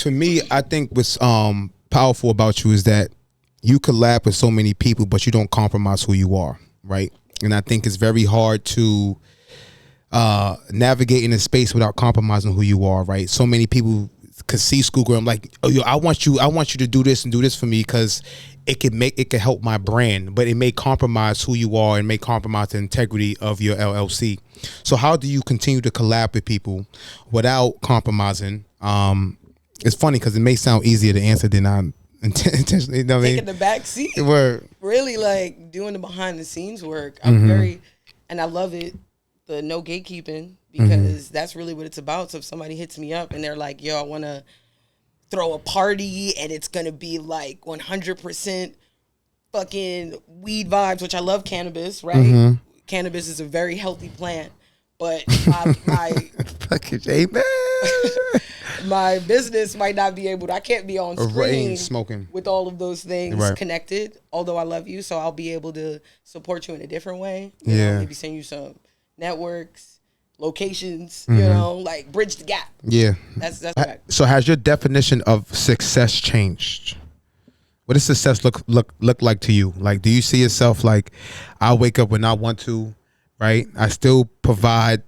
To me, I think what's powerful about you is that you collab with so many people, but you don't compromise who you are, right? And I think it's very hard to navigate in a space without compromising who you are, right? So many people could see Schoolgirl. I'm like, oh, yo, I want you to do this and do this for me because it could help my brand, but it may compromise who you are and may compromise the integrity of your LLC. So how do you continue to collab with people without compromising? It's funny because it may sound easier to answer than I'm intentionally. You know what I mean? Taking the back seat. Word. Really like doing the behind the scenes work. I'm very, and I love it. The no gatekeeping, because that's really what it's about. So if somebody hits me up and they're like, yo, I want to throw a party and it's going to be like 100% fucking weed vibes, which I love cannabis, right? Cannabis is a very healthy plant, but my fucking amen. My business might not be able to, I can't be on screen smoking with all of those things connected, although I love you, so I'll be able to support you in a different way. You know, maybe send you some networks, locations, you know, like bridge the gap. Yeah. That's right. So has your definition of success changed? What does success look like to you? Like, do you see yourself like, I wake up when I want to, right? I still provide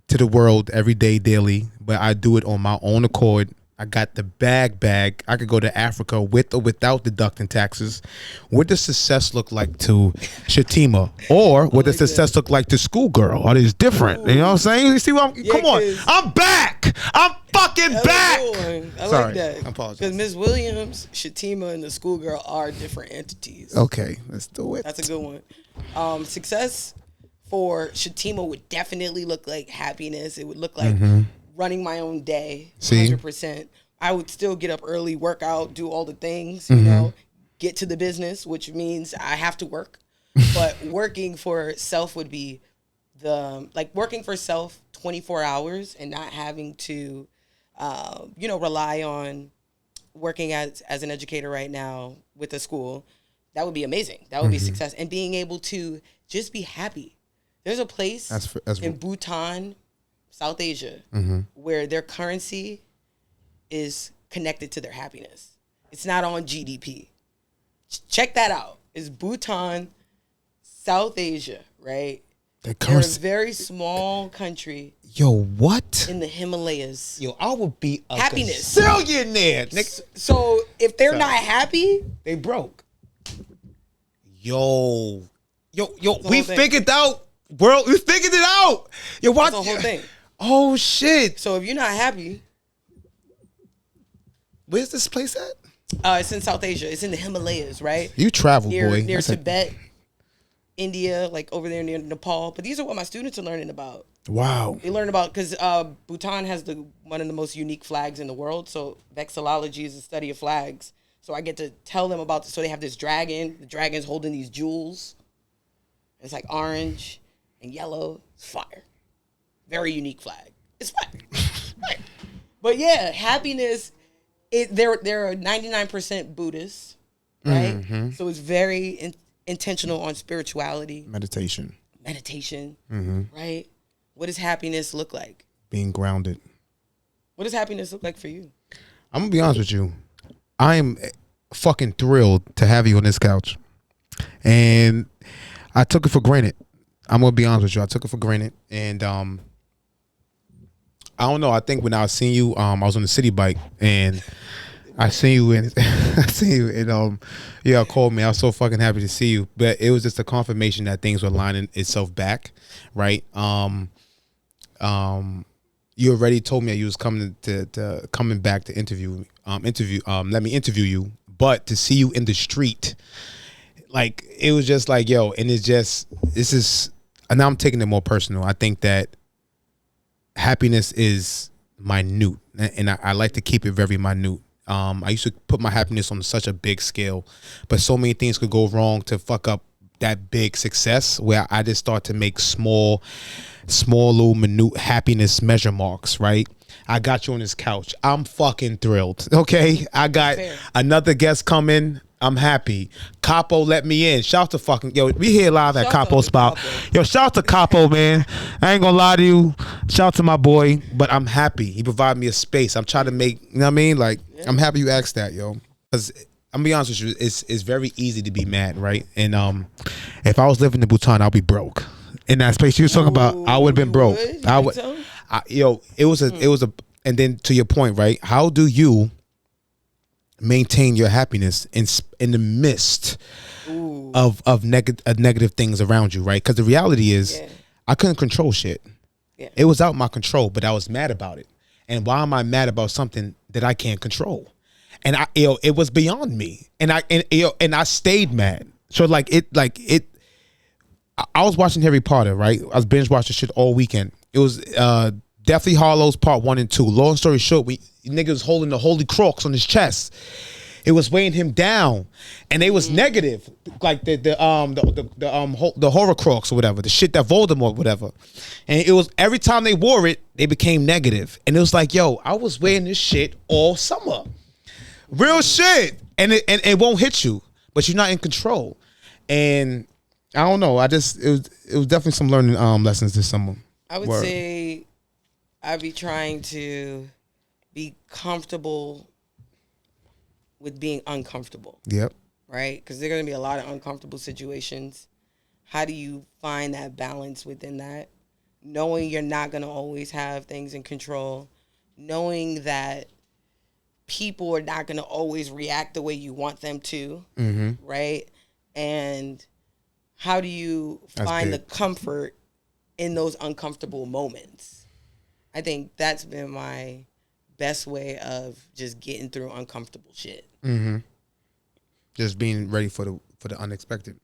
to the world every day, daily, but I do it on my own accord. I got the bag. I could go to Africa with or without deducting taxes. What does success look like to Shatema? Or what does success look like to Schoolgirl? Are these different? You know what I'm saying? You see what come on. I'm back. I'm fucking back. I like that. I apologize. Because Ms. Williams, Shatema, and the Schoolgirl are different entities. Okay, let's do it. That's a good one. Success for Shatema would definitely look like happiness. It would look like running my own day, 100%. I would still get up early, work out, do all the things, you know, get to the business, which means I have to work. But working for self would be working for self 24 hours and not having to, rely on working as an educator right now with a school. That would be amazing. That would be success. And being able to just be happy. There's a place in Bhutan, South Asia, where their currency is connected to their happiness. It's not on GDP. Check that out. It's Bhutan, South Asia, right? They're a very small country. Yo, what? In the Himalayas. Yo, I would be a happiness. Gazillionaire. So if they're not happy, they broke. Yo, we figured out. World, we figured it out. Yo, watch the whole thing. Oh shit! So if you're not happy, where's this place at? It's in South Asia. It's in the Himalayas, right? You travel, boy. Near Tibet, India, like over there near Nepal. But these are what my students are learning about. Wow. They learn about because Bhutan has one of the most unique flags in the world. So vexillology is the study of flags. So I get to tell them about. So they have this dragon. The dragon's holding these jewels. It's like orange and yellow. It's fire. Very unique flag. It's fire. But yeah, happiness. They're 99% Buddhist, right? So it's very intentional on spirituality, meditation, right? What does happiness look like? Being grounded. What does happiness look like for you? I'm gonna be honest with you. I am fucking thrilled to have you on this couch, and I took it for granted. I'm gonna be honest with you. I took it for granted, and I don't know. I think when I was seeing you, I was on the city bike, and I seen you, and yeah, called me. I was so fucking happy to see you, but it was just a confirmation that things were lining itself back, right? You already told me that you was coming coming back to interview. Let me interview you, but to see you in the street, like it was just like, yo, and it's just and now I'm taking it more personal. I think that happiness is minute, and I like to keep it very minute. I used to put my happiness on such a big scale, but so many things could go wrong to fuck up that big success, where I just start to make small little minute happiness measure marks, right? I got you on this couch. I'm fucking thrilled. Okay, I got another guest coming. I'm happy. Capo let me in. Shout out to fucking yo. We here live at Capo spot. Yo, shout out to Capo, man. I ain't gonna lie to you. Shout out to my boy, but I'm happy. He provided me a space. I'm trying to make. You know what I mean? Like I'm happy you asked that, yo. Because I'm gonna be honest with you, it's very easy to be mad, right? And if I was living in Bhutan, I'll be broke. In that space you were talking about, I would have been broke. I would. It was a. And then to your point, right? How do you maintain your happiness in the midst of negative things around you, right? Because the reality is, I couldn't control shit. Yeah. It was out my control, but I was mad about it. And why am I mad about something that I can't control? And it was beyond me. And I stayed mad. So I was watching Harry Potter, right? I was binge watching shit all weekend. It was Deathly Hallows Part 1 and 2. Long story short, nigga was holding the holy crux on his chest. It was weighing him down, and they was negative, like the horror crux or whatever, the shit that Voldemort, whatever. And it was every time they wore it, they became negative, and it was like, yo, I was wearing this shit all summer, real shit, and it won't hit you, but you're not in control. And I don't know, it was definitely some learning lessons this summer. I would say I'd be trying to be comfortable with being uncomfortable. Yep. Right? Because there are going to be a lot of uncomfortable situations. How do you find that balance within that? Knowing you're not going to always have things in control. Knowing that people are not going to always react the way you want them to. Mm-hmm. Right? And how do you find the comfort in those uncomfortable moments? I think that's been my best way of just getting through uncomfortable shit. Mm-hmm. Just being ready for the unexpected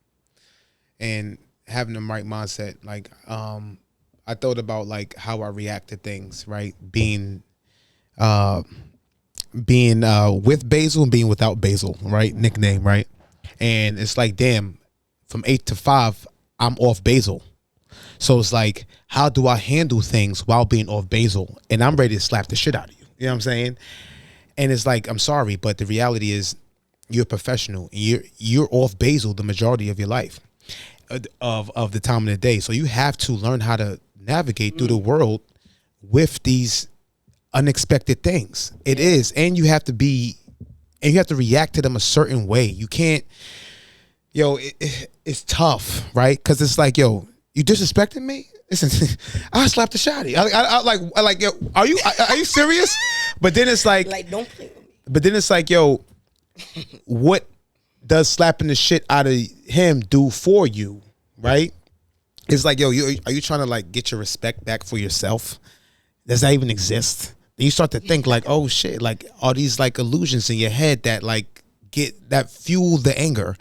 and having the right mindset. Like I thought about like how I react to things, right? Being with Basil and being without Basil, right? Nickname, right? And it's like, damn, from 8 to 5, I'm off Basil. So it's like, how do I handle things while being off Basil? And I'm ready to slap the shit out of you. You know what I'm saying? And it's like, I'm sorry, but the reality is you're a professional. You're off Basil the majority of your life, of the time of the day. So you have to learn how to navigate through the world with these unexpected things. It is. And you have to react to them a certain way. You can't, it's tough, right? Because it's like, yo, you disrespecting me? Listen, I slapped the shotty. I like, yo, are you serious? But then it's like don't play with me. But then it's like, yo, what does slapping the shit out of him do for you, right? It's like, yo, are you trying to like get your respect back for yourself? Does that even exist? Then you start to think like, oh shit, like all these like illusions in your head that like that fuel the anger.